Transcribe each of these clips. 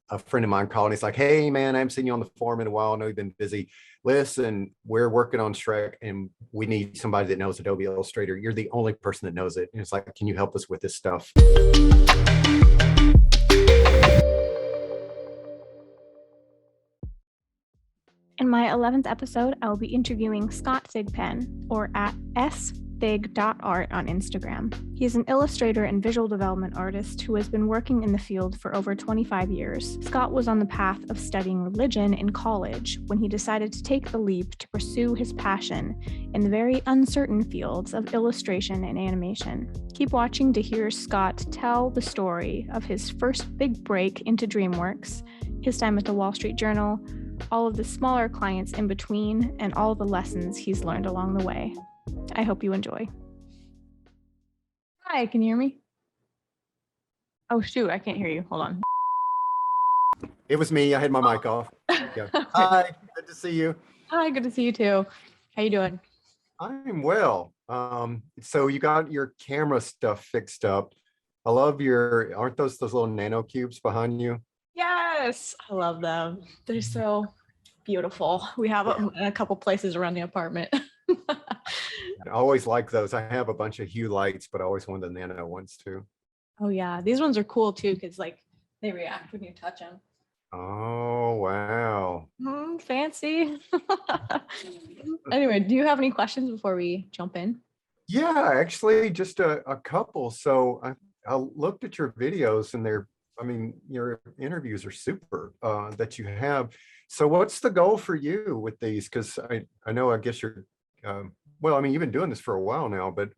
a friend of mine called and he's like, hey man, I haven't seen you on the forum in a while. I know you've been busy. Listen, we're working on Shrek and we need somebody that knows Adobe Illustrator. You're the only person that knows it. And it's like, can you help us with this stuff? In my 11th episode, I will be interviewing Scott Thigpen, or at sthig.art on Instagram. He is an illustrator and visual development artist who has been working in the field for over 25 years. Scott was on the path of studying religion in college when he decided to take the leap to pursue his passion in the very uncertain fields of illustration and animation. Keep watching to hear Scott tell the story of his first big break into DreamWorks, his time at the Wall Street Journal, all of the smaller clients in between, and all the lessons he's learned along the way. I hope you enjoy. Hi, can you hear me? Oh shoot, I can't hear you. Hold on. It was me. I had my mic off. Yeah. Hi, good to see you. Hi, good to see you too. How you doing? I'm well. So you got your camera stuff fixed up. I love aren't those little nano cubes behind you? Yes, I love them. They're so beautiful. We have them in a couple places around the apartment. I always like those. I have a bunch of hue lights, but I always wanted the nano ones too. Oh yeah, these ones are cool too because like they react when you touch them. Oh wow. Fancy. Anyway, do you have any questions before we jump in? Yeah, actually just a couple. So I looked at your videos and your interviews are super that you have. So what's the goal for you with these? Because I know, I guess you're, you've been doing this for a while now, but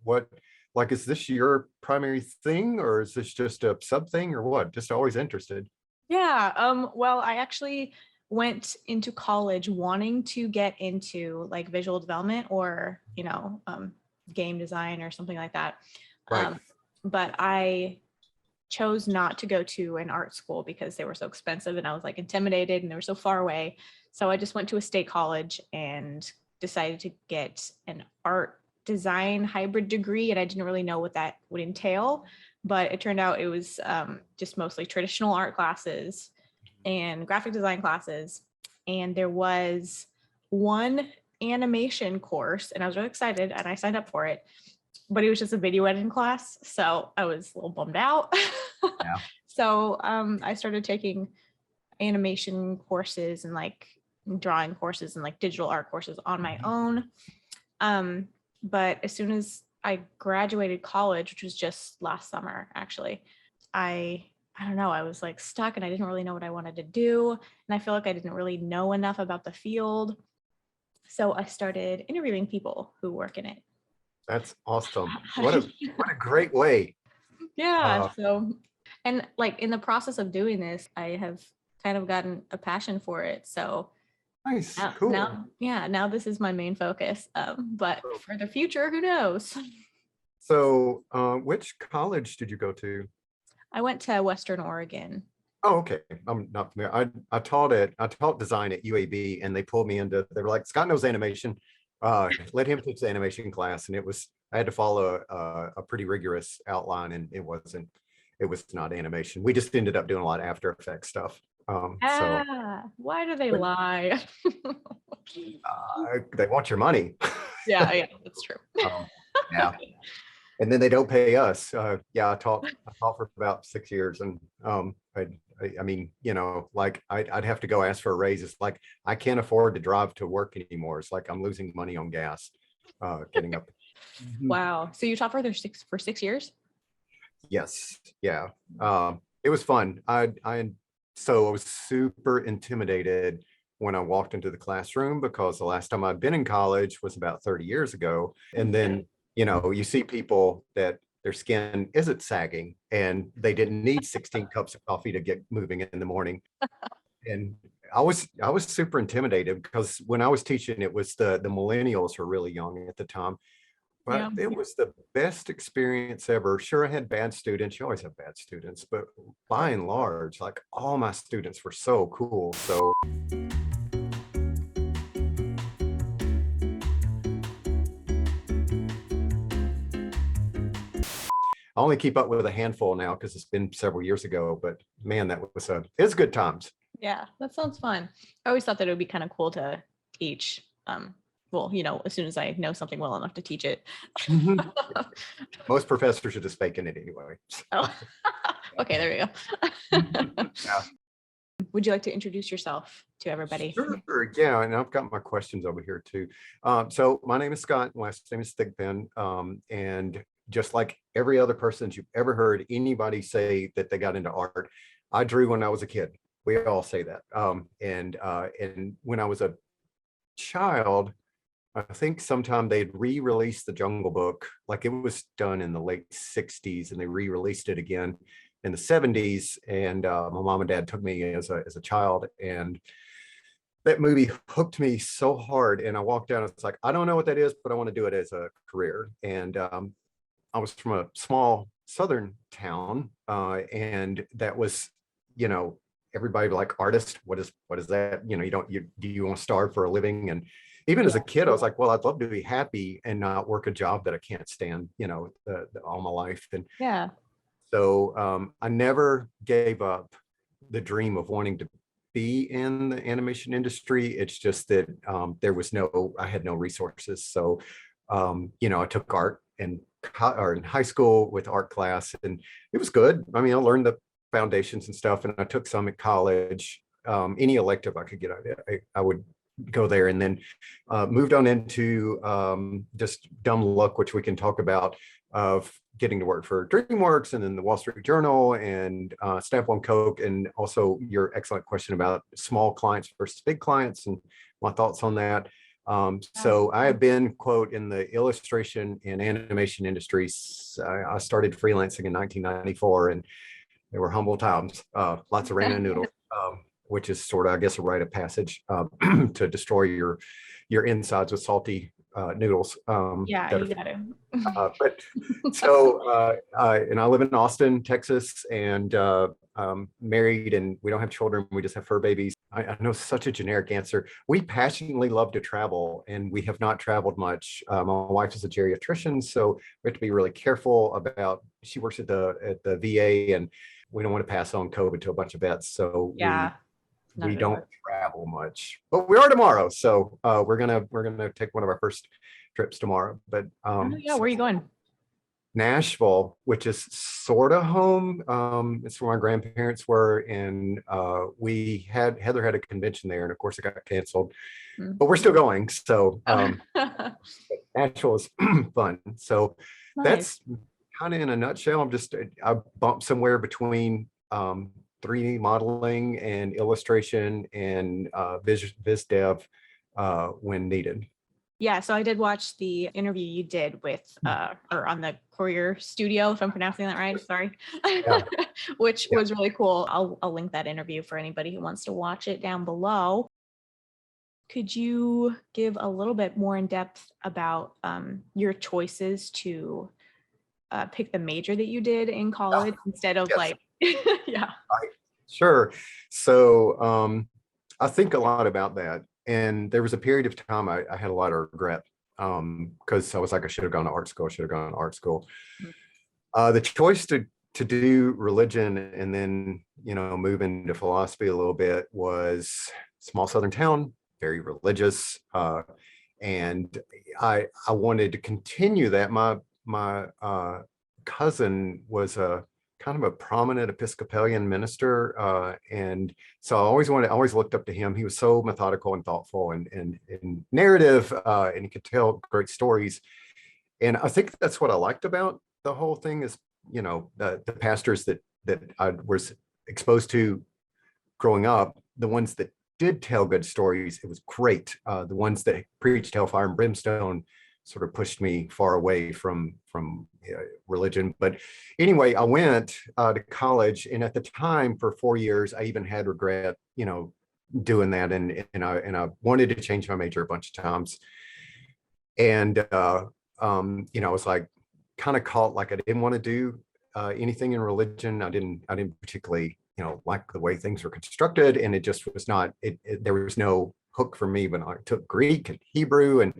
is this your primary thing or is this just a sub thing or what? Just always interested. Yeah, well, I actually went into college wanting to get into like visual development or, game design or something like that. Right. But I chose not to go to an art school because they were so expensive and I was like intimidated and they were so far away. So I just went to a state college and decided to get an art design hybrid degree. And I didn't really know what that would entail, but it turned out it was just mostly traditional art classes and graphic design classes. And there was one animation course and I was really excited and I signed up for it. But it was just a video editing class. So I was a little bummed out. Yeah. So I started taking animation courses and like drawing courses and like digital art courses on my own. But as soon as I graduated college, which was just last summer, actually, I don't know, I was like stuck and I didn't really know what I wanted to do. And I feel like I didn't really know enough about the field. So I started interviewing people who work in it. That's awesome. What a great way. Yeah. And like in the process of doing this, I have kind of gotten a passion for it. So nice. Cool. Now this is my main focus. But for the future, who knows? So which college did you go to? I went to Western Oregon. Oh, okay. I'm not familiar. I taught design at UAB and they pulled me they were like, Scott knows animation. Let him teach the animation class. And I had to follow a pretty rigorous outline and it was not animation. We just ended up doing a lot of After Effects stuff. Why do they lie? They want your money. Yeah, that's true. Yeah. And then they don't pay us. I taught for about 6 years and I'd have to go ask for a raise. It's like, I can't afford to drive to work anymore. It's like I'm losing money on gas getting up. Wow. So you taught for 6 years? Yes. Yeah. It was fun. I was super intimidated when I walked into the classroom because the last time I'd been in college was about 30 years ago. And then, you see people that their skin isn't sagging and they didn't need 16 cups of coffee to get moving in the morning. And I was super intimidated because when I was teaching, it was the millennials were really young at the time. But It was the best experience ever. Sure, I had bad students. You always have bad students, but by and large, like all my students were so cool. So I only keep up with a handful now because it's been several years ago, but man, it's good times. Yeah, that sounds fun. I always thought that it would be kind of cool to teach. Well, as soon as I know something well enough to teach it. Mhm. Most professors are just faking it anyway. Oh, okay, there we go. Yeah. Would you like to introduce yourself to everybody? Sure. Yeah, and I've got my questions over here too. So my name is Scott. Last name is Thigpen. And just like every other person you've ever heard anybody say that they got into art, I drew when I was a kid. We all say that. And when I was a child, I think sometime they'd re-released the Jungle Book, like it was done in the late 60s, and they re-released it again in the 70s. And my mom and dad took me as a child, and that movie hooked me so hard. And I walked down, it's like, I don't know what that is, but I want to do it as a career. And I was from a small southern town, and that was, everybody like artist. What is that? Do you want to starve for a living? And even as a kid, I was like, well, I'd love to be happy and not work a job that I can't stand, all my life. And Yeah. so I never gave up the dream of wanting to be in the animation industry. It's just that I had no resources. So, I took art in high school with art class, and it was good. I mean, I learned the foundations and stuff, and I took some at college. Any elective I could get, I would go there, and then moved on into just dumb luck, which we can talk about, of getting to work for DreamWorks and then the Wall Street Journal and Snap on Coke, and also your excellent question about small clients versus big clients and my thoughts on that. So I have been, quote, in the illustration and animation industries. I started freelancing in 1994, and they were humble times, lots of ramen noodles, which is sort of, I guess, a rite of passage to destroy your insides with salty noodles. Yeah, you got to. But so, and I live in Austin, Texas, and married, and we don't have children. We just have fur babies. I know such a generic answer. We passionately love to travel, and we have not traveled much. My wife is a geriatrician, so we have to be really careful about. She works at the VA, and we don't want to pass on COVID to a bunch of vets. So Yeah. we don't travel much, but we are tomorrow. So we're gonna take one of our first trips tomorrow. But yeah, where are you going? Nashville, which is sort of home. It's where my grandparents were, and Heather had a convention there, and of course it got canceled. But we're still going. So Nashville is fun. So Nice. That's kind of in a nutshell. I bump somewhere between 3D modeling and illustration and biz dev when needed. Yeah, so I did watch the interview you did with or on the Courier Studio, if I'm pronouncing that right. Sorry. Yeah. Which was really cool. I'll link that interview for anybody who wants to watch it down below. Could you give a little bit more in depth about your choices to pick the major that you did in college instead of like, yeah. Right. Sure. So I think a lot about that. And there was a period of time I had a lot of regret because I was like, I should have gone to art school. I should have gone to art school. The choice to do religion and then, move into philosophy a little bit was small Southern town, very religious. And I wanted to continue that. My cousin was a kind of a prominent Episcopalian minister. And so I always looked up to him. He was so methodical and thoughtful and narrative, and he could tell great stories. And I think that's what I liked about the whole thing is, the pastors that I was exposed to growing up, the ones that did tell good stories, it was great. The ones that preached hellfire and brimstone sort of pushed me far away from religion. But anyway, I went to college, and at the time for 4 years, I even had regret, doing that, and I wanted to change my major a bunch of times, and I was like kind of caught like I didn't want to do anything in religion. I didn't particularly like the way things were constructed, and it just was not. There was no hook for me. But I took Greek and Hebrew and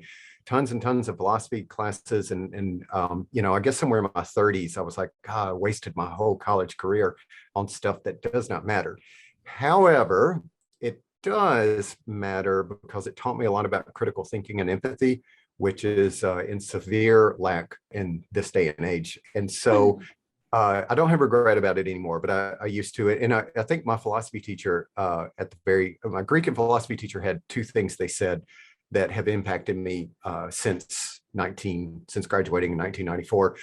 tons and tons of philosophy classes. I guess somewhere in my 30s, I was like, God, I wasted my whole college career on stuff that does not matter. However, it does matter because it taught me a lot about critical thinking and empathy, which is in severe lack in this day and age. And so I don't have regret about it anymore, but I used to it. And I think my philosophy teacher my Greek and philosophy teacher had two things they said that have impacted me since graduating in 1994.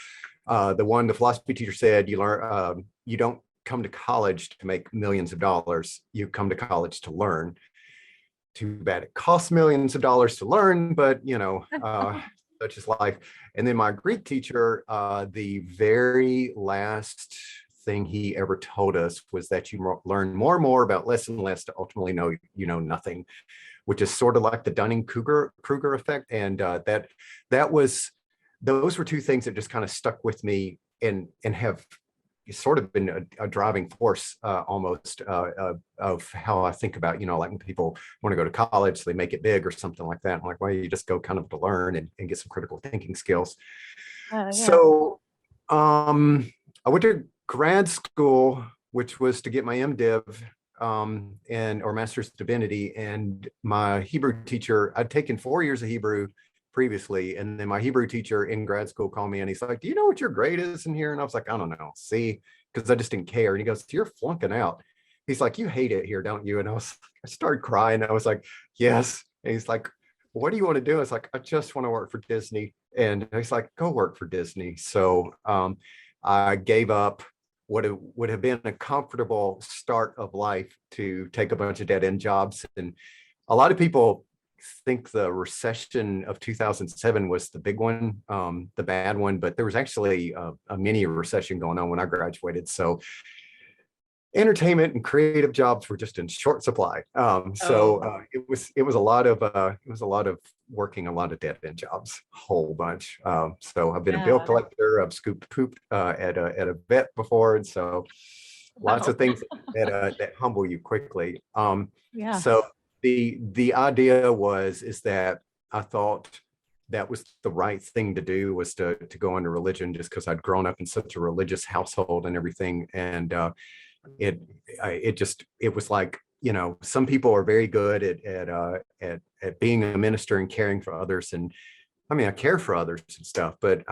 The philosophy teacher said, you don't come to college to make millions of dollars. You come to college to learn. Too bad it costs millions of dollars to learn, but such is life. And then my Greek teacher, the very last thing he ever told us was that you learn more and more about less and less to ultimately know you know nothing, which is sort of like the Dunning-Kruger effect. And those were two things that just kind of stuck with me and have sort of been a driving force almost of how I think about, like when people want to go to college, so they make it big or something like that. I'm like, well, you just go kind of to learn and get some critical thinking skills. Yeah. So I went to grad school, which was to get my MDiv or Master's of Divinity. And my Hebrew teacher, I'd taken 4 years of Hebrew previously. And then my Hebrew teacher in grad school called me and he's like, do you know what your grade is in here? And I was like, I don't know. See, because I just didn't care. And he goes, you're flunking out. He's like, you hate it here, don't you? And I started crying. I was like, yes. And he's like, what do you want to do? It's like, I just want to work for Disney. And he's like, go work for Disney. So I gave up what would have been a comfortable start of life to take a bunch of dead-end jobs. And a lot of people think the recession of 2007 was the big one, the bad one, but there was actually a mini recession going on when I graduated. So entertainment and creative jobs were just in short supply. It was a lot of working a lot of dead end jobs, a whole bunch. So I've been a bill collector. I've scooped poop at a vet before, and so lots of things that humble you quickly. So the idea is that I thought that was the right thing to do, was to go into religion, just because I'd grown up in such a religious household and everything. And it was like, some people are very good at being a minister and caring for others. And I mean, I care for others and stuff, but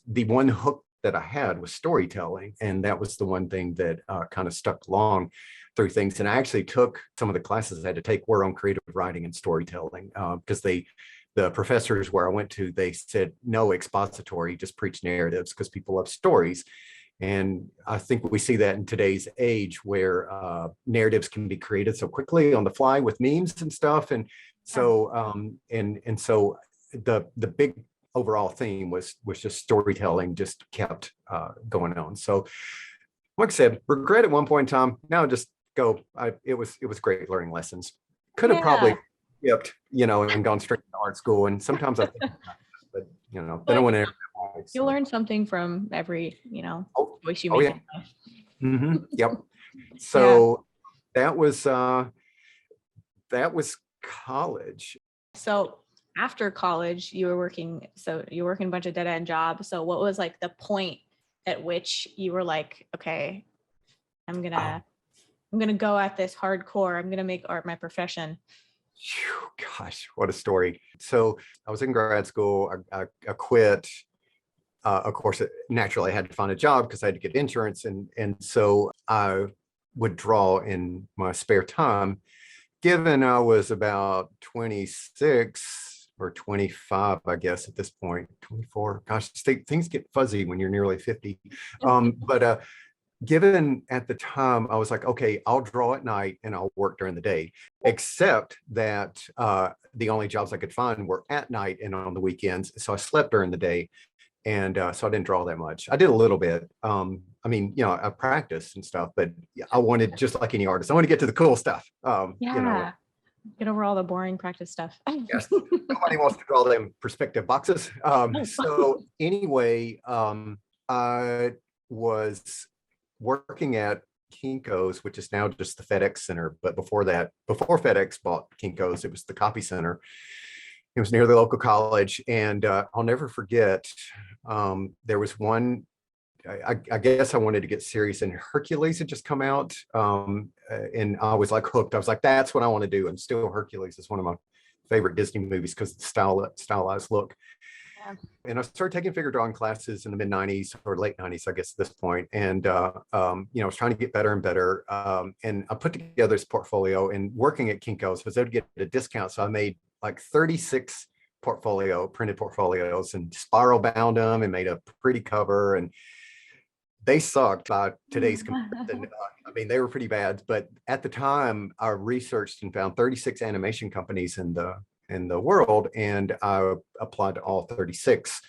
the one hook that I had was storytelling. And that was the one thing that kind of stuck along through things. And I actually took some of the classes I had to take were on creative writing and storytelling, because the professors where I went to, they said, no expository, just preach narratives, because people love stories. And I think we see that in today's age, where narratives can be created so quickly on the fly with memes and stuff. And so so the big overall theme was just storytelling, just kept going on. So like I said, regret at one point in time. Now just go. It was great learning lessons. Could have probably skipped, and gone straight to art school. And sometimes I think, but then I went in. You learn something from every, choice you make in life. Mm-hmm. Yep. So that was college. So after college, you were working a bunch of dead end jobs. So what was like the point at which you were like, okay, I'm gonna go at this hardcore. I'm gonna make art my profession. Gosh, what a story. So I was in grad school. I quit. Of course, naturally, I had to find a job because I had to get insurance. And so I would draw in my spare time. Given I was about 26 or 25, I guess, at this point, 24. Gosh, things get fuzzy when you're nearly 50. But given at the time, I was like, okay, I'll draw at night and I'll work during the day, except that the only jobs I could find were at night and on the weekends. So I slept during the day. And so I didn't draw that much. I did a little bit. I practiced and stuff, but I wanted, just like any artist, I want to get to the cool stuff. Get over all the boring practice stuff. Yes, nobody wants to draw them perspective boxes. So anyway, I was working at Kinko's, which is now just the FedEx Center. But before FedEx bought Kinko's, it was the Copy Center. It was near the local college, and I'll never forget. There was one. I guess I wanted to get serious, and Hercules had just come out, and I was like hooked. I was like, "That's what I want to do." And still, Hercules is one of my favorite Disney movies because the stylized look. Yeah. And I started taking figure drawing classes in the mid '90s or late '90s, I guess, at this point. And I was trying to get better and better. And I put together this portfolio. And working at Kinko's, I was able to get a discount, so I made like 36 printed portfolios, and spiral bound them and made a pretty cover. And they sucked by today's comparison. I mean, they were pretty bad, but at the time I researched and found 36 animation companies in the world, and I applied to all 36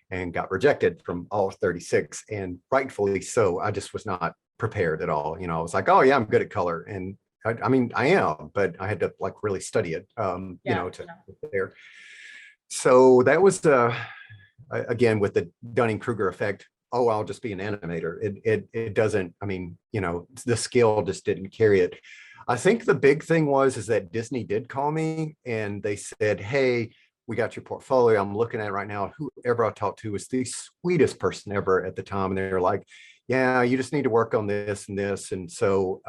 and got rejected from all 36, and rightfully so. I just was not prepared at all. I was like, oh yeah, I'm good at color, and I mean I am, but I had to like really study it, to there. So that was again with the Dunning-Kruger effect. Oh, I'll just be an animator. It doesn't, I mean, the skill just didn't carry it. I think the big thing is that Disney did call me and they said, hey, we got your portfolio. I'm looking at it right now. Whoever I talked to was the sweetest person ever at the time. And they were like, yeah, you just need to work on this and this. And so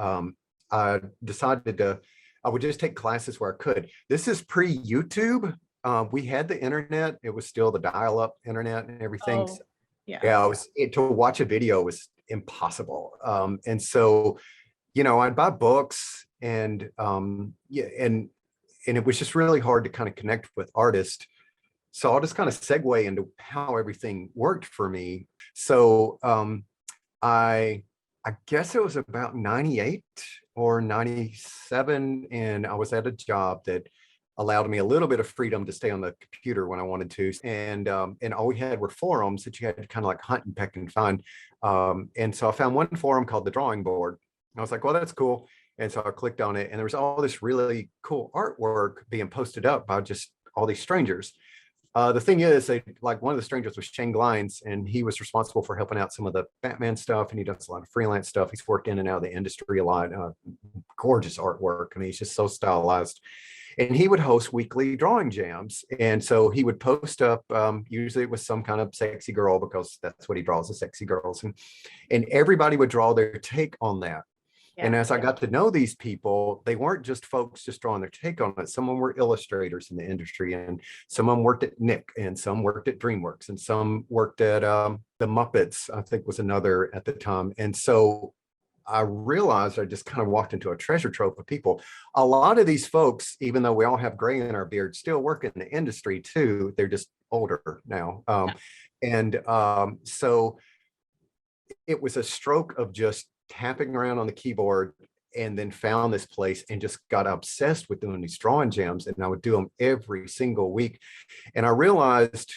I decided I would just take classes where I could. This is pre-YouTube. We had the internet. It was still the dial-up internet and everything. Oh. Yeah, to watch a video was impossible. And so, I'd buy books, and and it was just really hard to kind of connect with artists. So I'll just kind of segue into how everything worked for me. So I guess it was about 98 or 97, and I was at a job that allowed me a little bit of freedom to stay on the computer when I wanted to. And all we had were forums that you had to kind of like hunt and peck and find. And so I found one forum called the Drawing Board. I was like, well, that's cool. And so I clicked on it, and there was all this really cool artwork being posted up by just all these strangers. The thing is, like one of the strangers was Shane Glines, and he was responsible for helping out some of the Batman stuff, and he does a lot of freelance stuff. He's worked in and out of the industry a lot. Gorgeous artwork. I mean, he's just so stylized. And he would host weekly drawing jams. And so he would post up, usually it was some kind of sexy girl, because that's what he draws, the sexy girls. And everybody would draw their take on that. Yeah, and as I got to know these people, they weren't just folks just drawing their take on it. Some of them were illustrators in the industry, and some of them worked at Nick, and some worked at DreamWorks, and some worked at the Muppets, I think was another at the time. And so I realized I just kind of walked into a treasure trove of people. A lot of these folks, even though we all have gray in our beard, still work in the industry too. They're just older now. So it was a stroke of just tapping around on the keyboard, and then found this place and just got obsessed with doing these drawing jams. And I would do them every single week. And I realized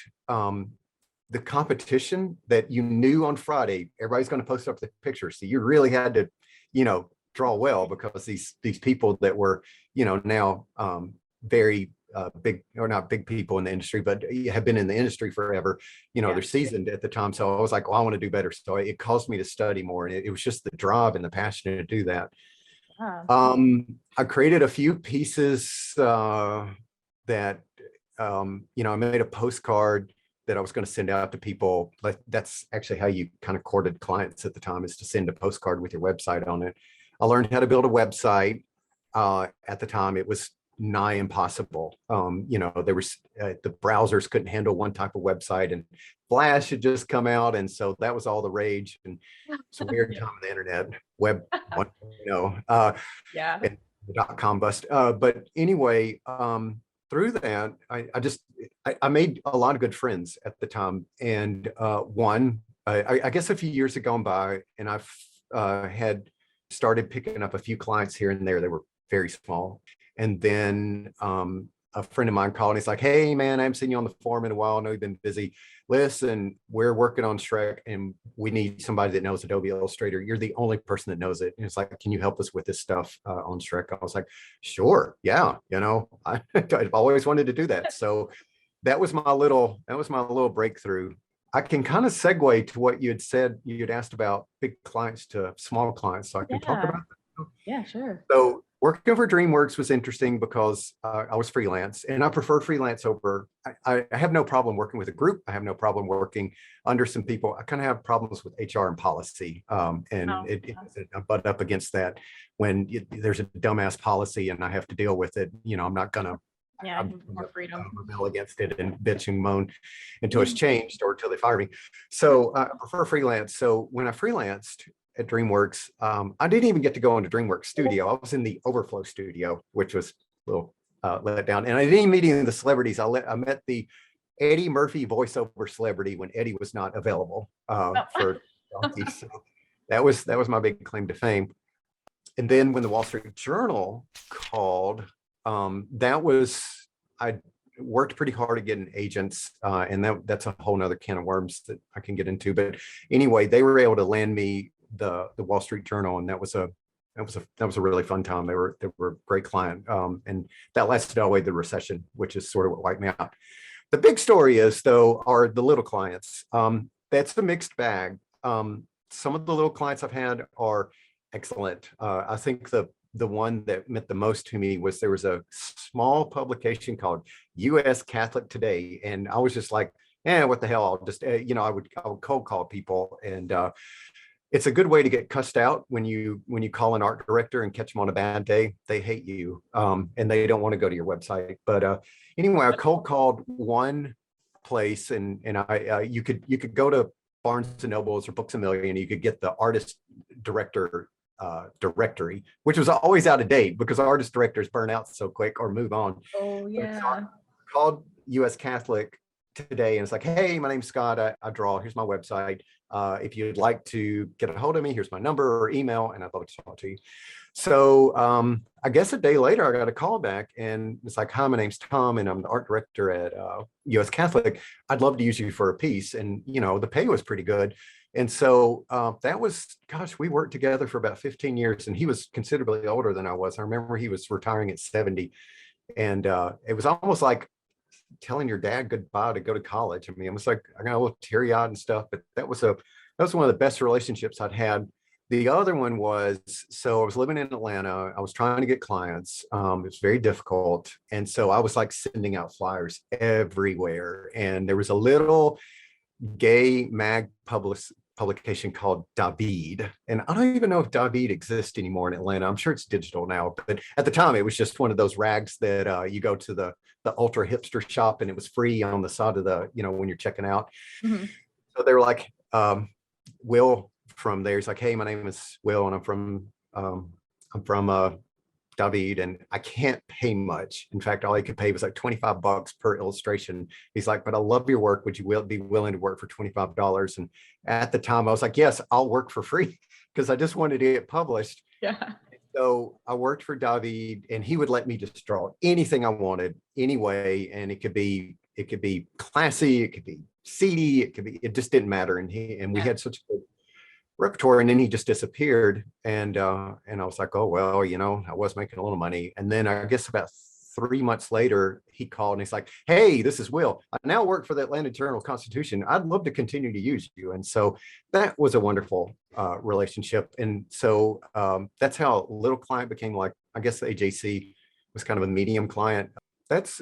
the competition that you knew on Friday, everybody's going to post up the pictures. So you really had to, draw well, because these people that were, now very big, or not big people in the industry, but have been in the industry forever, they're seasoned at the time. So I was like, well, I want to do better. So it caused me to study more. And it was just the drive and the passion to do that. I created a few pieces that, I made a postcard that I was going to send out to people. Like, that's actually how you kind of courted clients at the time, is to send a postcard with your website on it. I learned how to build a website. At the time, it was nigh impossible. There was the browsers couldn't handle one type of website, and Flash had just come out, and so that was all the rage. And it's a weird time on the internet, web 1.0, and the .com bust. But anyway, through that, I made a lot of good friends at the time. And I guess a few years had gone by, and I've had started picking up a few clients here and there. They were very small. And then a friend of mine called, and he's like, hey man, I haven't seen you on the forum in a while. I know you've been busy. Listen, we're working on Shrek, and we need somebody that knows Adobe Illustrator. You're the only person that knows it. And it's like, can you help us with this stuff on Shrek? I was like, sure. Yeah. I've always wanted to do that. So that was my little breakthrough. I can kind of segue to what you had said. You had asked about big clients to small clients. So I can talk about that. Yeah, sure. So Working for DreamWorks was interesting because I was freelance, and I prefer freelance over. I have no problem working with a group. I have no problem working under some people. I kind of have problems with HR and policy, and Oh, I butt up against that when there's a dumbass policy and I have to deal with it. I'm not gonna. yeah, I'm more gonna freedom. rebel against it and bitch and moan until it's Yeah. changed or until they fire me. So I prefer freelance. So when I freelanced at DreamWorks, I didn't even get to go into DreamWorks studio. I was in the Overflow studio, which was a little let down. And I didn't meet any of the celebrities. I met the Eddie Murphy voiceover celebrity when Eddie was not available for donkeys. So that was my big claim to fame. And then when the Wall Street Journal called, that was I worked pretty hard at getting agents, and that's a whole nother can of worms that I can get into. But anyway, they were able to land me the Wall Street Journal, and that was a really fun time. They were a great client, and that lasted all the way to the recession, which is sort of what wiped me out. The big story is though are the little clients. That's the mixed bag. Some of the little clients I've had are excellent. I think the one that meant the most to me was there was a small publication called U.S. Catholic Today, and I was just like, what the hell? I'll just I would cold call people, and it's a good way to get cussed out when you call an art director and catch them on a bad day. They hate you, and they don't want to go to your website. But anyway, I cold called one place, and I you could go to Barnes and Nobles or Books a Million. You could get the artist director directory, which was always out of date because artist directors burn out so quick or move on. Oh, So I yeah. called U.S. Catholic Today, and it's like, hey, my name's Scott. I draw. Here's my website. If you'd like to get a hold of me, here's my number or email, and I'd love to talk to you. So I guess a day later, I got a call back, and it's like, hi, my name's Tom, and I'm the art director at U.S. Catholic. I'd love to use you for a piece, and the pay was pretty good. And so that was, gosh, we worked together for about 15 years, and he was considerably older than I was. I remember he was retiring at 70, and it was almost like telling your dad goodbye to go to college. I mean, it was like I got a little teary eyed and stuff, but that was one of the best relationships I'd had. The other one was, so I was living in Atlanta. I was trying to get clients. It was very difficult. And so I was like sending out flyers everywhere. And there was a little gay publication called David. And I don't even know if David exists anymore in Atlanta. I'm sure it's digital now, but at the time it was just one of those rags that you go to the ultra hipster shop and it was free on the side of when you're checking out. Mm-hmm. So they were like, Will from there. He's like, hey, my name is Will, and I'm from David, and I can't pay much. In fact, all he could pay was like $25 per illustration. He's like, but I love your work. Would you be willing to work for $25? And at the time I was like, yes, I'll work for free because I just wanted to get published. Yeah. So I worked for David, and he would let me just draw anything I wanted anyway. And it could be classy, it could be seedy, it just didn't matter. And we had such a good repertoire, and then he just disappeared. And I was like, oh, well, I was making a little money. And then I guess about 3 months later, he called and he's like, hey, this is Will. I now work for the Atlanta Journal-Constitution. I'd love to continue to use you. And so that was a wonderful relationship. And so that's how Little Client became, like, I guess the AJC was kind of a medium client. That's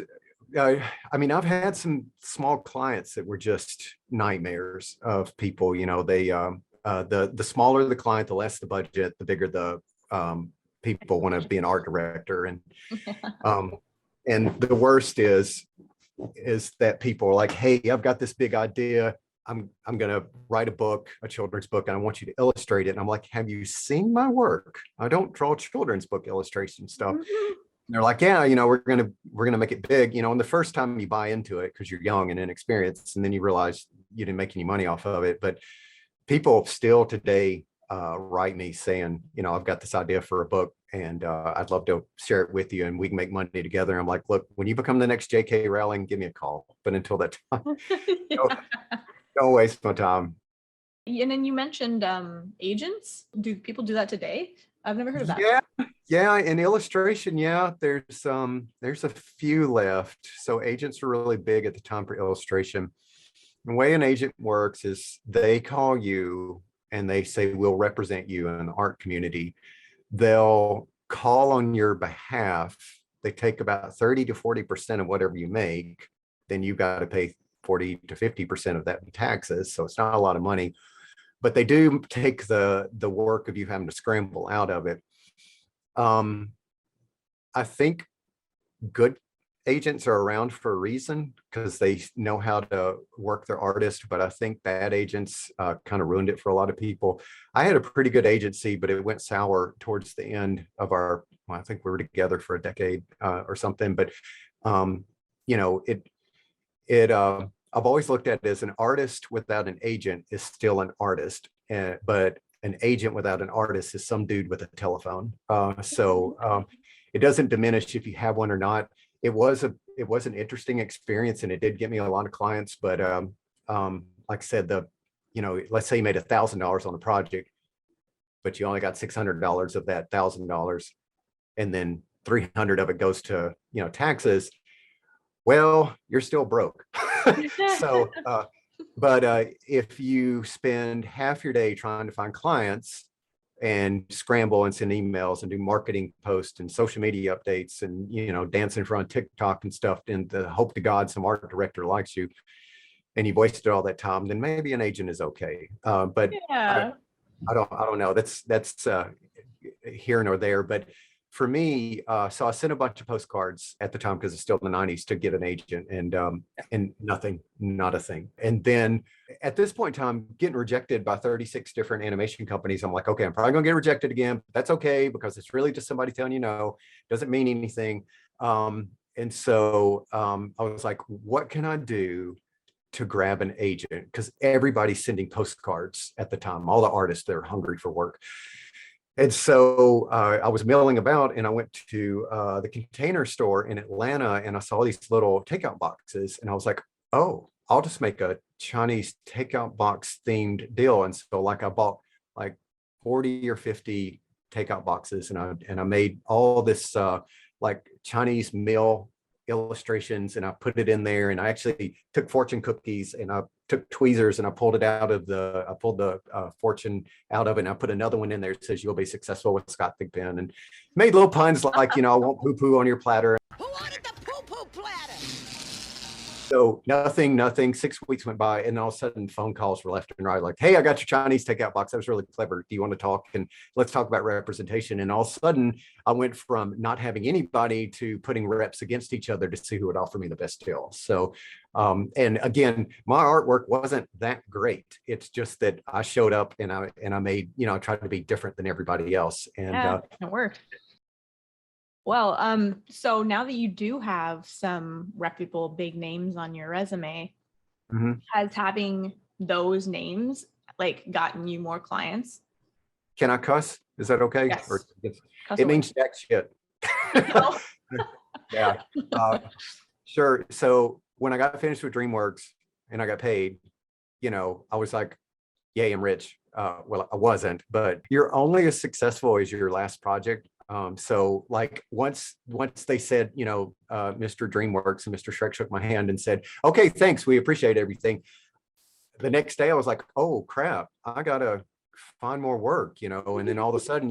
I mean, I've had some small clients that were just nightmares of people. They the smaller the client, the less the budget, the bigger the people want to be an art director. And the worst is that people are like, hey, I've got this big idea. I'm going to write a children's book, and I want you to illustrate it. And I'm like, have you seen my work? I don't draw children's book illustration stuff. Mm-hmm. And they're like, yeah, we're gonna make it big, and the first time you buy into it because you're young and inexperienced, and then you realize you didn't make any money off of it. But people still today write me saying, I've got this idea for a book, and I'd love to share it with you, and we can make money together. I'm like, look, when you become the next J.K. Rowling, give me a call. But until that time, Yeah. don't waste my time. And then you mentioned agents. Do people do that today? I've never heard of that. Yeah, in illustration, there's a few left. So agents were really big at the time for illustration. The way an agent works is they call you and they say, we'll represent you in the art community. They'll call on your behalf, they take about 30 to 40% of whatever you make, then you got to pay 40 to 50% of that in taxes. So it's not a lot of money, but they do take the work of you having to scramble out of it. I think good agents are around for a reason because they know how to work their artist, but I think bad agents kind of ruined it for a lot of people. I had a pretty good agency, but it went sour towards the end of our, well, I think we were together for a decade or something, but you know, I've always looked at it as an artist without an agent is still an artist, but an agent without an artist is some dude with a telephone. It doesn't diminish if you have one or not. It was an interesting experience, and it did get me a lot of clients. But like I said, let's say you made $1,000 on a project, but you only got $600 of that $1,000, and then 300 of it goes to taxes. Well, you're still broke. So, but if you spend half your day trying to find clients and scramble and send emails and do marketing posts and social media updates and dance in front of TikTok and stuff, and the hope to God some art director likes you, and you've wasted all that time, then maybe an agent is okay. But Yeah. I don't know. That's here nor there. But for me, so I sent a bunch of postcards at the time because it's still the 90s to get an agent, and nothing, not a thing. And then at this point in time, getting rejected by 36 different animation companies, I'm like, okay, I'm probably gonna get rejected again. But that's okay because it's really just somebody telling you no. Doesn't mean anything. And so I was like, what can I do to grab an agent? Because everybody's sending postcards at the time, all the artists that are hungry for work. And so I was milling about, and I went to the Container Store in Atlanta, and I saw these little takeout boxes, and I was like, oh, I'll just make a Chinese takeout box themed deal. And so like I bought like 40 or 50 takeout boxes, and I made all this like Chinese meal illustrations, and I put it in there, and I actually took fortune cookies, and I took tweezers, and I pulled the fortune out of it, and I put another one in there that says you'll be successful with Scott Thigpen, and made little puns like, I won't poo poo on your platter. Who wanted the poo poo platter? So nothing. 6 weeks went by, and all of a sudden phone calls were left and right. Like, hey, I got your Chinese takeout box. That was really clever. Do you want to talk? And let's talk about representation. And all of a sudden, I went from not having anybody to putting reps against each other to see who would offer me the best deal. So, and again, my artwork wasn't that great. It's just that I showed up and I made, I tried to be different than everybody else. And it worked. Well, so now that you do have some reputable big names on your resume, has having those names like gotten you more clients? Can I cuss? Is that okay? Yes. Or, it means jack shit. No. Yeah. Sure. So when I got finished with DreamWorks and I got paid, I was like, yay, I'm rich. Well, I wasn't, but you're only as successful as your last project. So like once they said, Mr. DreamWorks and Mr. Shrek shook my hand and said, okay, thanks, we appreciate everything. The next day I was like, oh crap, I gotta find more work, and then all of a sudden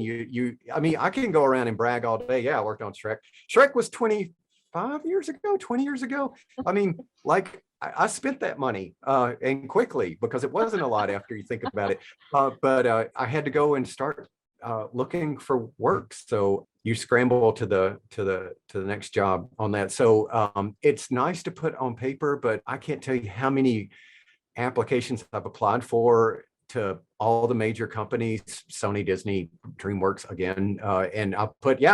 I can go around and brag all day. Yeah, I worked on Shrek. Shrek was 25 years ago, 20 years ago. I mean, like I spent that money and quickly, because it wasn't a lot after you think about it. But I had to go and start looking for work. So you scramble to the next job on that. So it's nice to put on paper, but I can't tell you how many applications I've applied for to all the major companies, Sony, Disney, DreamWorks again. And I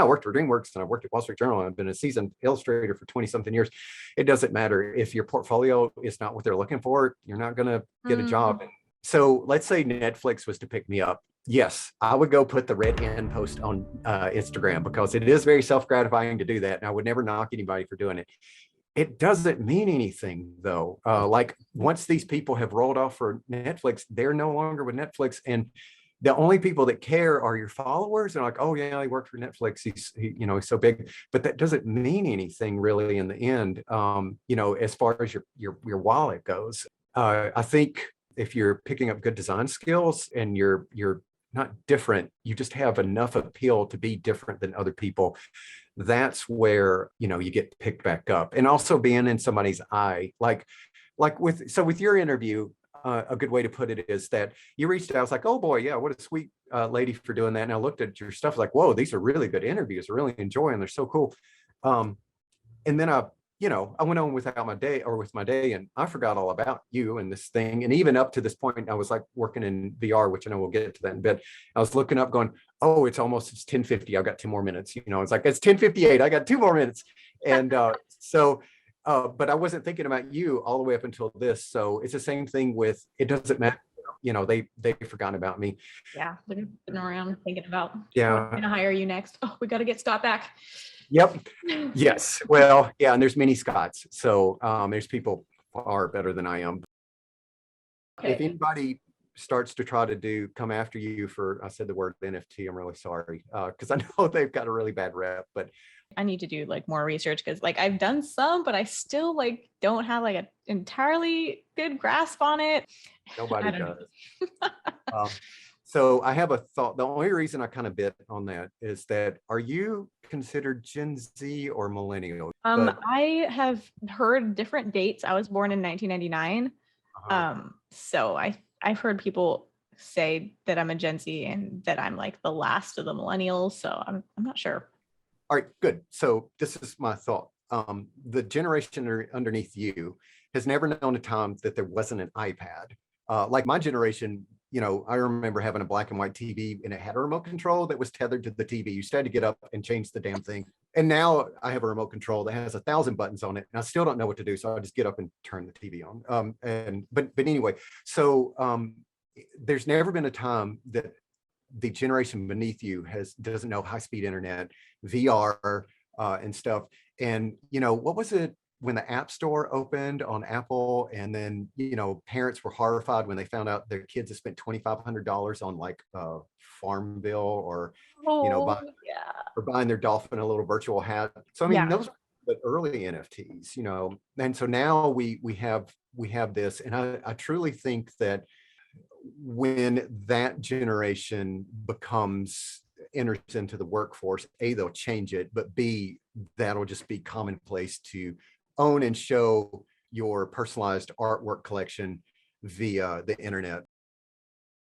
worked for DreamWorks, and I worked at Wall Street Journal, and I've been a seasoned illustrator for 20 something years. It doesn't matter if your portfolio is not what they're looking for, you're not going to get a job. So let's say Netflix was to pick me up. Yes, I would go put the red end post on Instagram, because it is very self-gratifying to do that. And I would never knock anybody for doing it. It doesn't mean anything though. Like once these people have rolled off for Netflix, they're no longer with Netflix. And the only people that care are your followers. And like, oh yeah, he worked for Netflix. He's so big, but that doesn't mean anything really in the end. As far as your wallet goes, I think if you're picking up good design skills and you're not different. You just have enough appeal to be different than other people. That's where, you get picked back up. And also being in somebody's eye, like with your interview, a good way to put it is that you reached out. I was like, oh boy, yeah, what a sweet lady for doing that. And I looked at your stuff like, whoa, these are really good interviews. I really enjoy them. They're so cool. And then I went on without my day or with my day, and I forgot all about you and this thing. And even up to this point, I was like working in VR, which I know we'll get to that in a bit. I was looking up going, oh, it's 10:50. I've got 2 more minutes. It's like, it's 10:58. I got 2 more minutes. And but I wasn't thinking about you all the way up until this. So it's the same thing with, it doesn't matter. They've forgotten about me. Yeah, they're sitting around thinking about, Yeah, I'm gonna hire you next. Oh, we got to get Scott back. Yep. Yes. Well, yeah. And there's many Scots. So there's people far better than I am. Okay. If anybody starts to try to come after you for, I said the word NFT, I'm really sorry. Because I know they've got a really bad rep, but I need to do like more research because like I've done some, but I still like don't have like an entirely good grasp on it. nobody does. So I have a thought. The only reason I kind of bit on that is that, are you considered Gen Z or millennial? I have heard different dates. I was born in 1999. So I've heard people say that I'm a Gen Z and that I'm like the last of the millennials. So I'm not sure. All right, good. So this is my thought. The generation underneath you has never known a time that there wasn't an iPad. Like my generation, I remember having a black and white TV and it had a remote control that was tethered to the TV. You still had to get up and change the damn thing. And now I have a remote control that has 1,000 buttons on it, and I still don't know what to do. So I just get up and turn the TV on. But anyway, so there's never been a time that the generation beneath you doesn't know high-speed internet, VR, and stuff. And what was it when the App Store opened on Apple, and then parents were horrified when they found out their kids had spent $2,500 on like Farmville or buying their dolphin a little virtual hat. So I mean, those are the early NFTs, and so now we have this, and I truly think that when that generation enters into the workforce, A, they'll change it, but B, that'll just be commonplace to own and show your personalized artwork collection via the internet.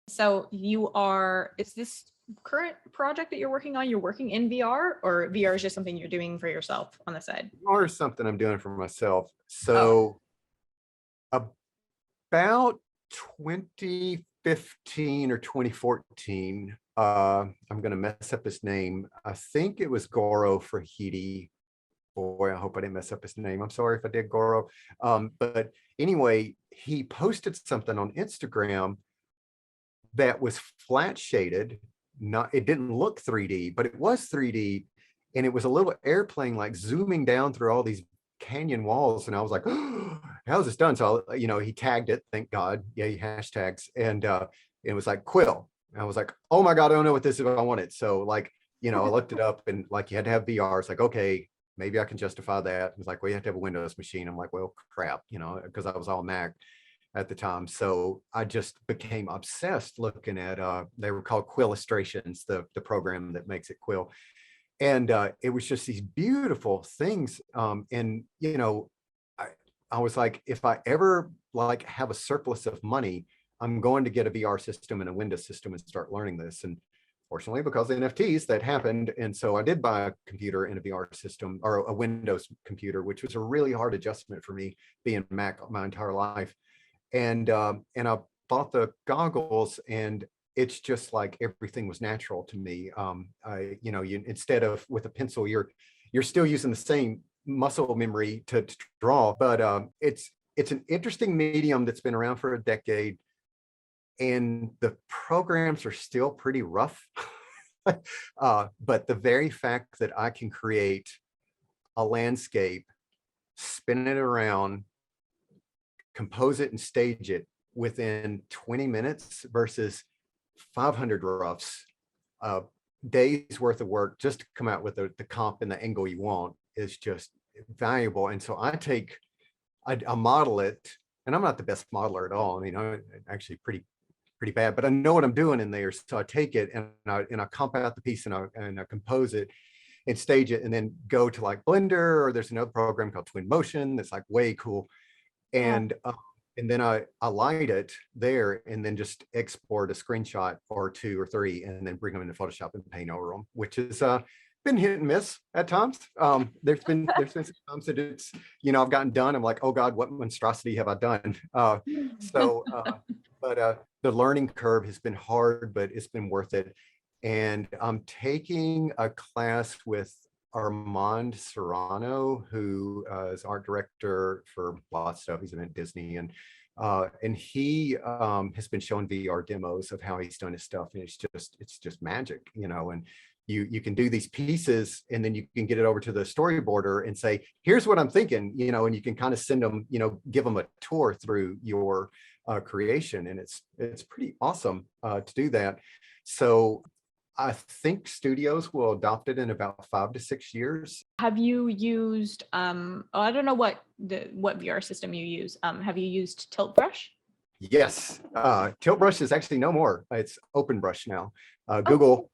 So is this current project that you're working on, you're working in VR, or VR is just something you're doing for yourself on the side? VR is something I'm doing for myself. So about 2015 or 2014, I'm going to mess up his name. I think it was Goro Fahidi. Boy, I hope I didn't mess up his name. I'm sorry if I did, Goro. But anyway, he posted something on Instagram that was flat shaded. It didn't look 3D, but it was 3D. And it was a little airplane like zooming down through all these canyon walls. And I was like, oh, how's this done? So, he tagged it, thank God. Yeah, he hashtags. And it was like Quill. And I was like, oh my God, I don't know what this is, but I want it. So I looked it up, and like you had to have VR. It's like, okay, maybe I can justify that. It's like, well, you have to have a Windows machine. I'm like, well, crap, because I was all Mac at the time. So I just became obsessed looking at, they were called Quill illustrations, the program that makes it Quill. And it was just these beautiful things. And, I was like, if I ever have a surplus of money, I'm going to get a VR system and a Windows system and start learning this. And fortunately, because of NFTs, that happened. And so I did buy a computer and a VR system, or a Windows computer, which was a really hard adjustment for me, being Mac my entire life. And I bought the goggles, and it's just like everything was natural to me. Instead of with a pencil, you're still using the same muscle memory to draw, but it's an interesting medium that's been around for a decade, and the programs are still pretty rough. But the very fact that I can create a landscape, spin it around, compose it and stage it within 20 minutes versus 500 roughs, days worth of work just to come out with the comp and the angle you want is just valuable. And so I model it, and I'm not the best modeler at all. I mean, I'm actually pretty pretty bad, but I know what I'm doing in there. So I take it and I comp out the piece and I compose it and stage it and then go to like Blender, or there's another program called Twin Motion that's like way cool. Yeah. And then I light it there and then just export a screenshot or two or three and then bring them into Photoshop and paint over them, which has been hit and miss at times. There's been some times that it's, I've gotten done. I'm like, oh God, what monstrosity have I done? But the learning curve has been hard, but it's been worth it. And I'm taking a class with Armand Serrano, who is art director for a lot of stuff. He's been at Disney, and he has been showing VR demos of how he's done his stuff, and it's just magic, and you can do these pieces and then you can get it over to the storyboarder and say, here's what I'm thinking, and you can kind of send them, give them a tour through your creation, and it's pretty awesome to do that. So I think studios will adopt it in about 5 to 6 years. Have you used, I don't know what VR system you use. Have you used Tilt Brush? Yes. Tilt Brush is actually no more. It's Open Brush now. Google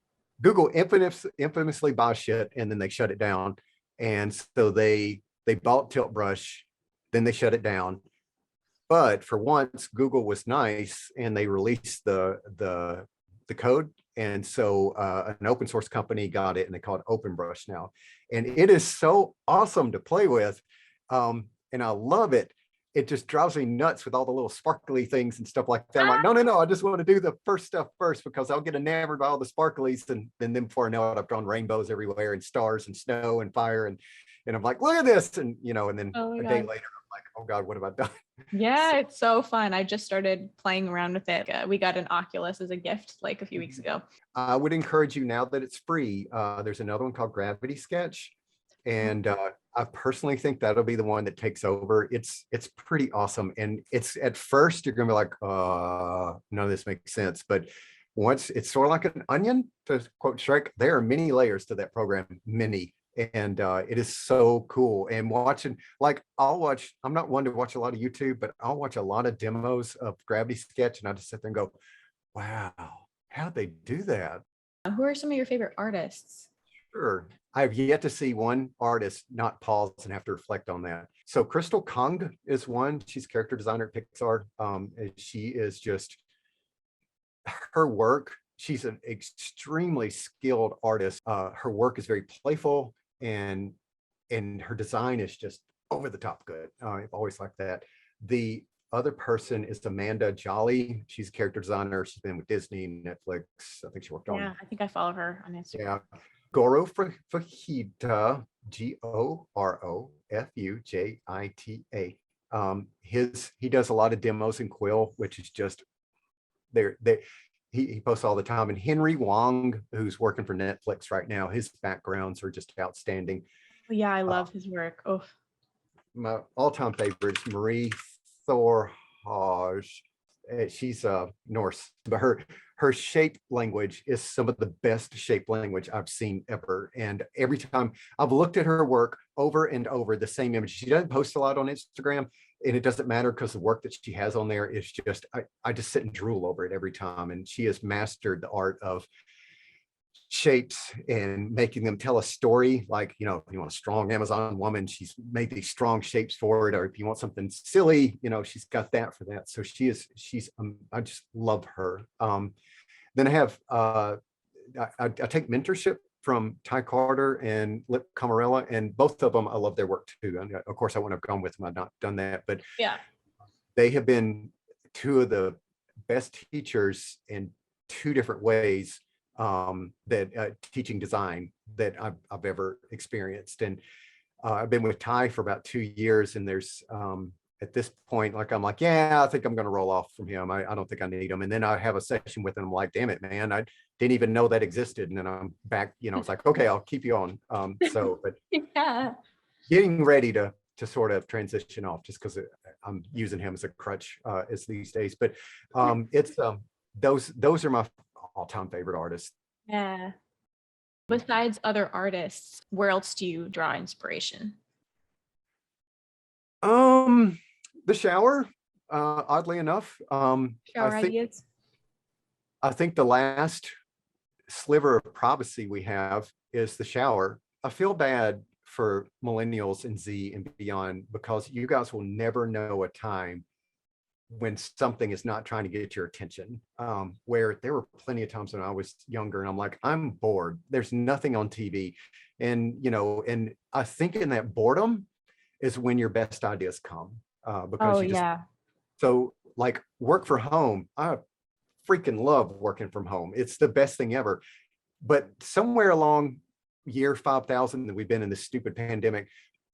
infamously buys shit and then they shut it down. And so they bought Tilt Brush, then they shut it down. But for once, Google was nice and they released the code. And so an open source company got it and they call it Open Brush now. And it is so awesome to play with. And I love it. It just drives me nuts with all the little sparkly things and stuff like that. I'm like, no, I just want to do the first stuff first because I'll get enamored by all the sparklies. And then before I know it, I've drawn rainbows everywhere and stars and snow and fire. And I'm like, look at this. And, and then a day later, I'm like, oh God, what have I done? Yeah, it's so fun. I just started playing around with it. We got an Oculus as a gift like a few weeks ago. I would encourage you, now that it's free, there's another one called Gravity Sketch. And I personally think that'll be the one that takes over. It's pretty awesome. And it's, at first you're gonna be like, none of this makes sense. But once, it's sort of like an onion, to quote Shrek, there are many layers to that program, many. And it is so cool. And watching, like, I'm not one to watch a lot of YouTube, but I'll watch a lot of demos of Gravity Sketch and I just sit there and go, wow, how'd they do that? Who are some of your favorite artists? Sure. I've yet to see one artist not pause and have to reflect on that. So Crystal Kong is one. She's a character designer at Pixar. She is just, her work, she's an extremely skilled artist. Her work is very playful, and her design is just over the top good. I've always liked that. The other person is Amanda Jolly. She's a character designer. She's been with Disney, Netflix. I think she worked on. Yeah, I think I follow her on Instagram. Yeah. Goro Fujita, Gorofujita. He does a lot of demos in Quill, which is just he posts all the time. And Henry Wong, who's working for Netflix right now, his backgrounds are just outstanding. Yeah, I love his work. Oh, my all-time favorite is Marie Thorhage. She's Norse, but her shape language is some of the best shape language I've seen ever. And every time I've looked at her work over and over, the same image. She doesn't post a lot on Instagram, and it doesn't matter because the work that she has on there is just, I just sit and drool over it every time. And she has mastered the art of shapes and making them tell a story. Like, if you want a strong Amazon woman, she's made these strong shapes for it. Or if you want something silly, she's got that for that. So she's I just love her. Then I have I take mentorship from Ty Carter and Lip Camarella, and both of them, I love their work too. And of course I wouldn't have gone with them, I've not done that, but yeah, they have been two of the best teachers in two different ways, that teaching design that I've ever experienced. And I've been with Ty for about 2 years, and there's at this point, like, I'm like, yeah, I think I'm going to roll off from him. I don't think I need him. And then I have a session with him. I'm like, damn it, man, I didn't even know that existed. And then I'm back, it's like, okay, I'll keep you on. But yeah, getting ready to sort of transition off, just because I'm using him as a crutch as these days. But it's those are my all-time favorite artists. yeah. Besides other artists, where else do you draw inspiration? The shower, oddly enough. Shower I think, ideas? I think the last sliver of privacy we have is the shower. I feel bad for millennials and Z and beyond, because you guys will never know a time when something is not trying to get your attention. Where there were plenty of times when I was younger and I'm like, I'm bored. There's nothing on TV. And, and I think in that boredom is when your best ideas come, because you just, so like work from home. I freaking love working from home. It's the best thing ever. But somewhere along year 5,000 that we've been in this stupid pandemic,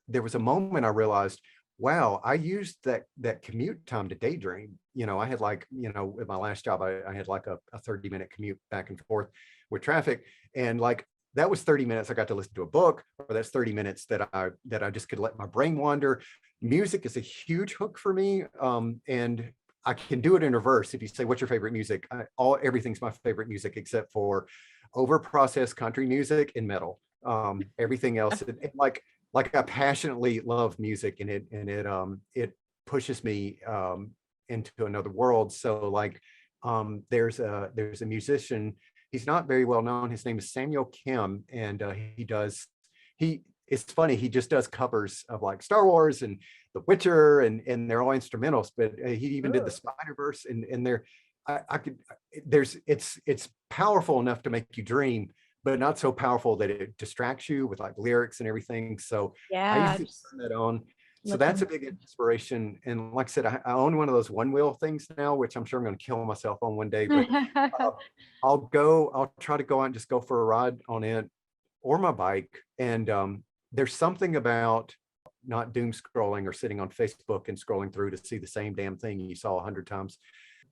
there was a moment I realized, wow, I used that commute time to daydream. I had like, with my last job, I had like a 30-minute commute back and forth with traffic. And like, that was 30 minutes I got to listen to a book, or that's 30 minutes that I just could let my brain wander. Music is a huge hook for me. And I can do it in reverse. If you say, what's your favorite music? Everything's my favorite music except for over-processed country music and metal. Everything else, like I passionately love music, and it pushes me into another world. So like, there's a musician. He's not very well known. His name is Samuel Kim, and it's funny. He just does covers of like Star Wars and The Witcher, and they're all instrumentals. But he even did the Spider-Verse, and it's powerful enough to make you dream, but not so powerful that it distracts you with like lyrics and everything. So I usually turn that on. So that's a big inspiration. And like I said, I own one of those one wheel things now, which I'm sure I'm going to kill myself on one day, but I'll try to go out and just go for a ride on it or my bike. And there's something about not doom scrolling or sitting on Facebook and scrolling through to see the same damn thing you saw 100 times,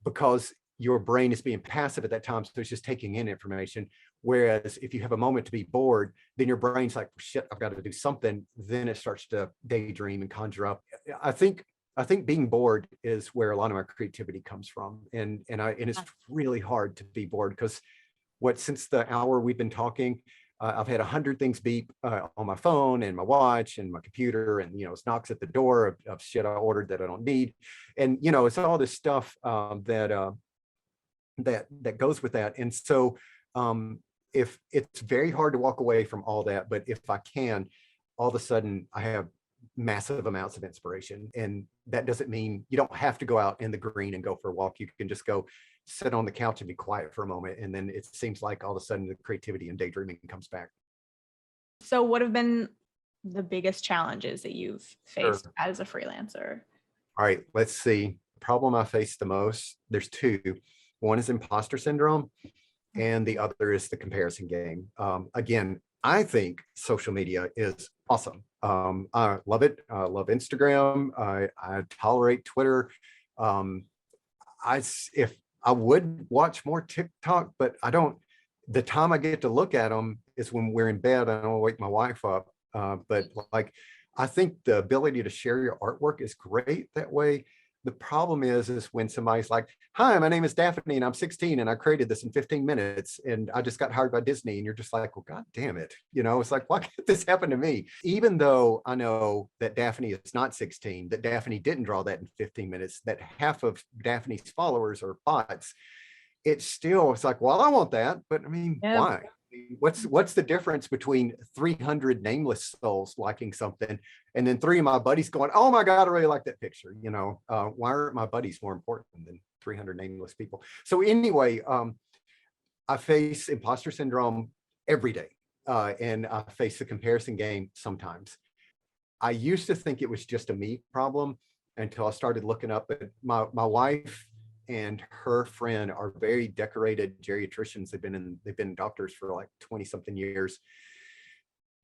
because your brain is being passive at that time. So it's just taking in information. Whereas if you have a moment to be bored, then your brain's like, shit, I've got to do something. Then it starts to daydream and conjure up. I think being bored is where a lot of my creativity comes from. And it's really hard to be bored, because since the hour we've been talking, I've had 100 things beep on my phone and my watch and my computer, and it knocks at the door of shit I ordered that I don't need, and it's all this stuff that goes with that. And so if it's very hard to walk away from all that, but if I can, all of a sudden I have massive amounts of inspiration. And that doesn't mean you don't have to go out in the green and go for a walk. You can just go sit on the couch and be quiet for a moment, and then it seems like all of a sudden the creativity and daydreaming comes back. So what have been the biggest challenges that you've faced as a freelancer? All right, let's see. The problem I face the most, there's two. One is imposter syndrome, and the other is the comparison game. Again, I think social media is awesome. I love it. I love Instagram. I tolerate Twitter. If I would watch more TikTok, but I don't. The time I get to look at them is when we're in bed. I don't wake my wife up. But like, I think the ability to share your artwork is great that way. The problem is when somebody's like, hi, my name is Daphne and I'm 16 and I created this in 15 minutes and I just got hired by Disney. And you're just like, well, God damn it. It's like, why can't this happen to me? Even though I know that Daphne is not 16, that Daphne didn't draw that in 15 minutes, that half of Daphne's followers are bots. It's like, well, I want that. But I mean, why? What's the difference between 300 nameless souls liking something and then 3 of my buddies going, oh my God, I really like that picture. Why aren't my buddies more important than 300 nameless people? So anyway, I face imposter syndrome every day, and I face the comparison game sometimes. I used to think it was just a me problem until I started looking up at my wife and her friend are very decorated geriatricians. They've been doctors for like 20 something years.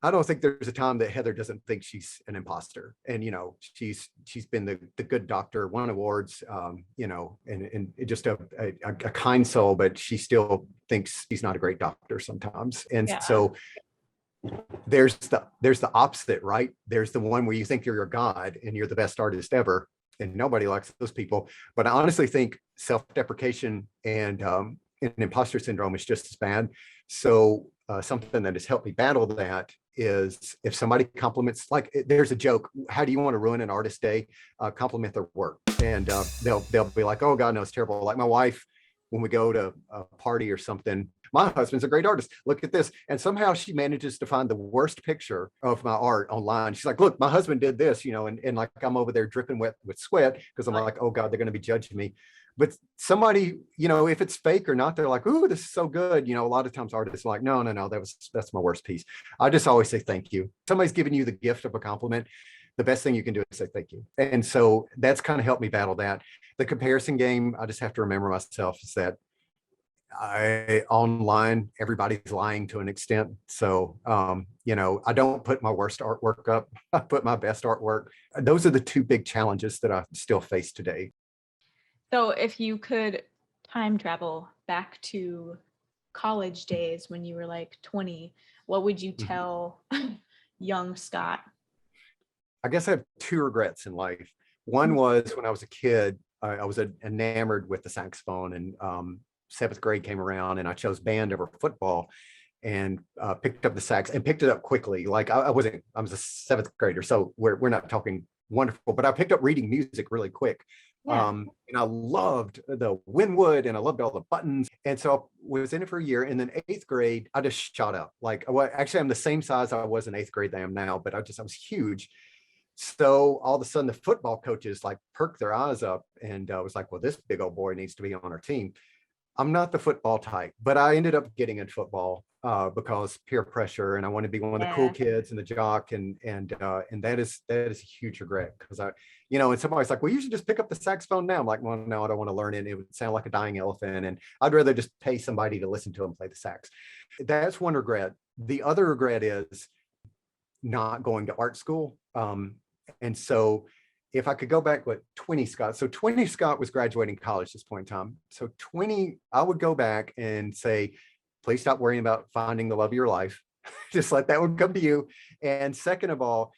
I don't think there's a time that Heather doesn't think she's an imposter. And, she's been the good doctor, won awards, and just a kind soul, but she still thinks she's not a great doctor sometimes. And so there's the opposite, right? There's the one where you think you're a god and you're the best artist ever. And nobody likes those people. But I honestly think self-deprecation and imposter syndrome is just as bad. So something that has helped me battle that is if somebody compliments, like there's a joke, how do you want to ruin an artist's day? Compliment their work. And they'll be like, oh God, no, it's terrible. Like my wife when we go to a party or something, my husband's a great artist. Look at this. And somehow she manages to find the worst picture of my art online. She's like, look, my husband did this, and like I'm over there dripping wet with sweat because I'm like, oh God, they're going to be judging me. But somebody, if it's fake or not, they're like, ooh, this is so good. A lot of times artists are like, no, that's my worst piece. I just always say thank you. Somebody's giving you the gift of a compliment. The best thing you can do is say thank you. And so that's kind of helped me battle that. The comparison game, I just have to remember myself is that online, everybody's lying to an extent. So, I don't put my worst artwork up. I put my best artwork. Those are the two big challenges that I still face today. So if you could time travel back to college days when you were like 20, what would you tell young Scott? I guess I have two regrets in life. One was when I was a kid, I was enamored with the saxophone, and seventh grade came around and I chose band over football and picked up the sax and picked it up quickly. Like I was a seventh grader, so we're not talking wonderful, but I picked up reading music really quick. Yeah. And I loved the Winwood and I loved all the buttons. And so I was in it for a year. And then eighth grade, I just shot up. Like, well, actually, I'm the same size I was in eighth grade that I am now, but I was huge. So all of a sudden the football coaches like perked their eyes up and was like, well, this big old boy needs to be on our team. I'm not the football type, but I ended up getting in football because peer pressure, and I want to be one of the cool kids and the jock, and that is a huge regret because and somebody's like, well, you should just pick up the saxophone now. I'm like, well, no, I don't want to learn it. It would sound like a dying elephant, and I'd rather just pay somebody to listen to him play the sax. That's one regret. The other regret is not going to art school, and so if I could go back, 20 Scott. So 20 Scott was graduating college at this point in time. So 20, I would go back and say, please stop worrying about finding the love of your life. Just let that one come to you. And second of all,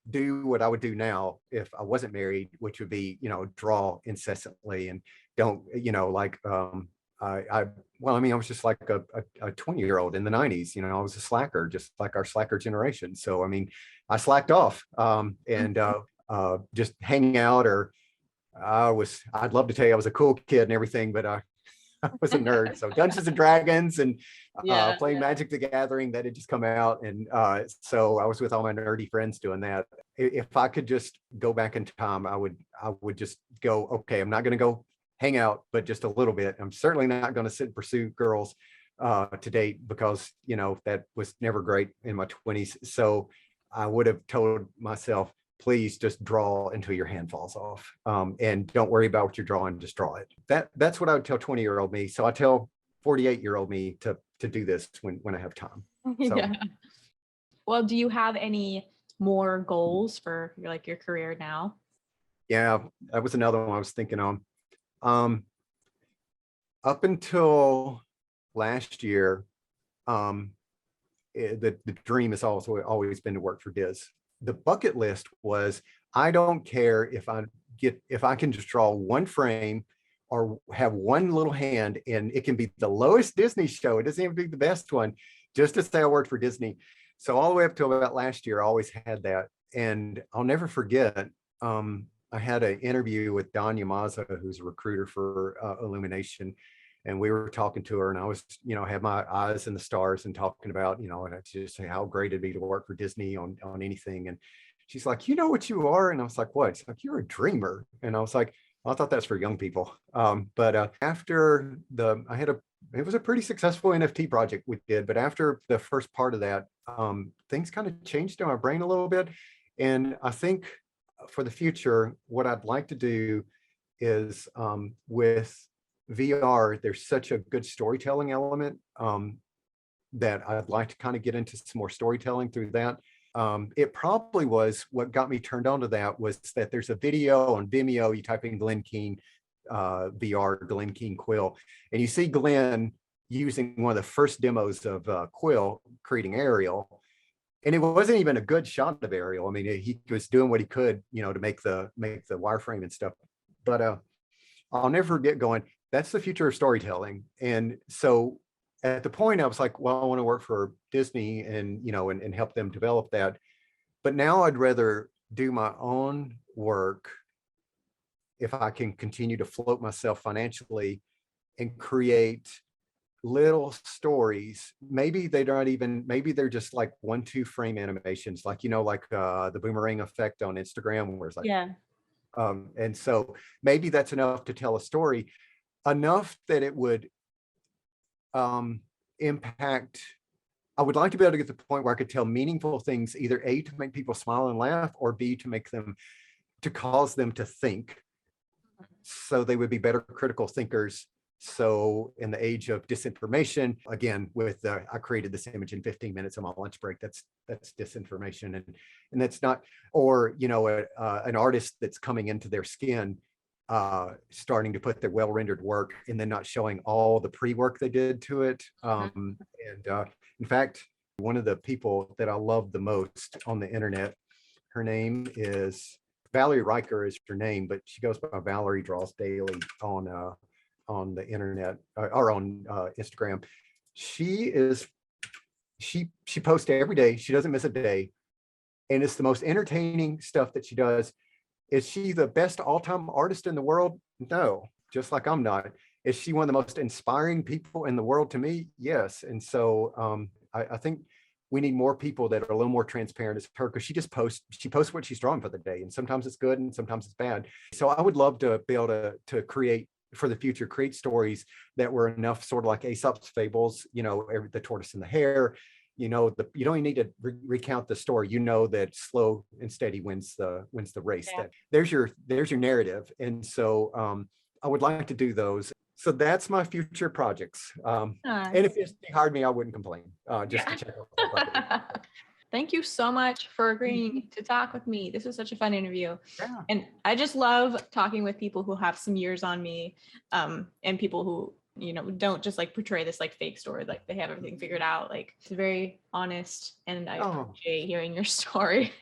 do what I would do now if I wasn't married, which would be, draw incessantly and don't, I was just like a 20-year-old in the 90s. I was a slacker, just like our slacker generation. So, I slacked off and just hang out, or I'd love to tell you I was a cool kid and everything, but I was a nerd. So Dungeons and Dragons and playing Magic the Gathering, that had just come out. And so I was with all my nerdy friends doing that. If I could just go back in time, I would just go, okay, I'm not going to go hang out, but just a little bit. I'm certainly not going to sit and pursue girls to date because, that was never great in my 20s. So I would have told myself, please just draw until your hand falls off, and don't worry about what you're drawing, just draw it. That's what I would tell 20-year-old me. So I tell 48-year-old me to do this when I have time. So. Yeah. Well, do you have any more goals for your career now? Yeah, that was another one I was thinking on. Up until last year, the dream has always been to work for Diz. The bucket list was, I don't care if I can just draw one frame or have one little hand, and it can be the lowest Disney show. It doesn't even be the best one, just to say I worked for Disney. So all the way up to about last year, I always had that. And I'll never forget, I had an interview with Don Yamaza, who's a recruiter for Illumination. And we were talking to her, and I was, had my eyes in the stars and talking about, and I just say how great it'd be to work for Disney on anything. And she's like, you know what you are? And I was like, what? She's like, you're a dreamer. And I was like, well, I thought that's for young people. But after it was a pretty successful NFT project we did. But after the first part of that, things kind of changed in my brain a little bit. And I think for the future, what I'd like to do is with VR, there's such a good storytelling element that I'd like to kind of get into some more storytelling through that. It probably was what got me turned on to that was that there's a video on Vimeo. You type in Glenn Keane VR, Glenn Keane Quill, and you see Glenn using one of the first demos of Quill creating Ariel. And it wasn't even a good shot of Ariel. He was doing what he could, to make the wireframe and stuff. But I'll never forget going, that's the future of storytelling. And so at the point I was like, well, I want to work for Disney and, and help them develop that. But now I'd rather do my own work if I can continue to float myself financially and create little stories. Maybe maybe they're just like 1-2 frame animations, like, like the boomerang effect on Instagram, where it's like, Yeah. and so maybe that's enough to tell a story, enough that it would impact. I would like to be able to get to the point where I could tell meaningful things, either A, to make people smile and laugh, or B, to cause them to think, so they would be better critical thinkers. So in the age of disinformation, again, I created this image in 15 minutes on my lunch break. That's disinformation, and that's not. Or an artist that's coming into their skin, starting to put their well-rendered work and then not showing all the pre-work they did to it. And in fact, one of the people that I love the most on the internet, her name is Valerie Riker is her name, but she goes by Valerie Draws Daily on the internet, or on Instagram. She posts every day. She doesn't miss a day, and it's the most entertaining stuff that she does. Is she the best all-time artist in the world? No, just like I'm not. Is she one of the most inspiring people in the world to me? Yes. And so I think we need more people that are a little more transparent as her, because she posts what she's drawing for the day, and sometimes it's good and sometimes it's bad. So I would love to be able to create for the future, create stories that were enough, sort of like Aesop's fables, the tortoise and the hare. You don't even need to recount the story. That slow and steady wins the race. Yeah. That there's your narrative. And so I would like to do those. So that's my future projects. And if they hired me, I wouldn't complain. Just to check out. Thank you so much for agreeing to talk with me. This was such a fun interview. Yeah. And I just love talking with people who have some years on me, and people who, don't just like portray this like fake story, like they have everything figured out. Like, it's very honest, and I appreciate hearing your story.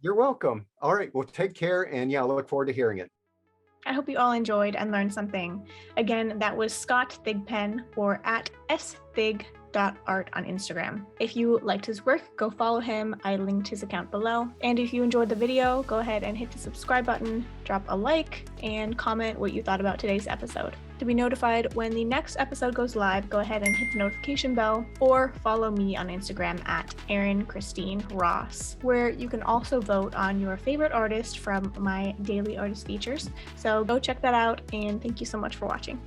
You're welcome. All right. Well, take care. And I look forward to hearing it. I hope you all enjoyed and learned something. Again, that was Scott Thigpen, or at sthig.art on Instagram. If you liked his work, go follow him. I linked his account below. And if you enjoyed the video, go ahead and hit the subscribe button, drop a like, and comment what you thought about today's episode. To be notified when the next episode goes live, go ahead and hit the notification bell, or follow me on Instagram at Erin Christine Ross, where you can also vote on your favorite artist from my daily artist features. So go check that out, and thank you so much for watching.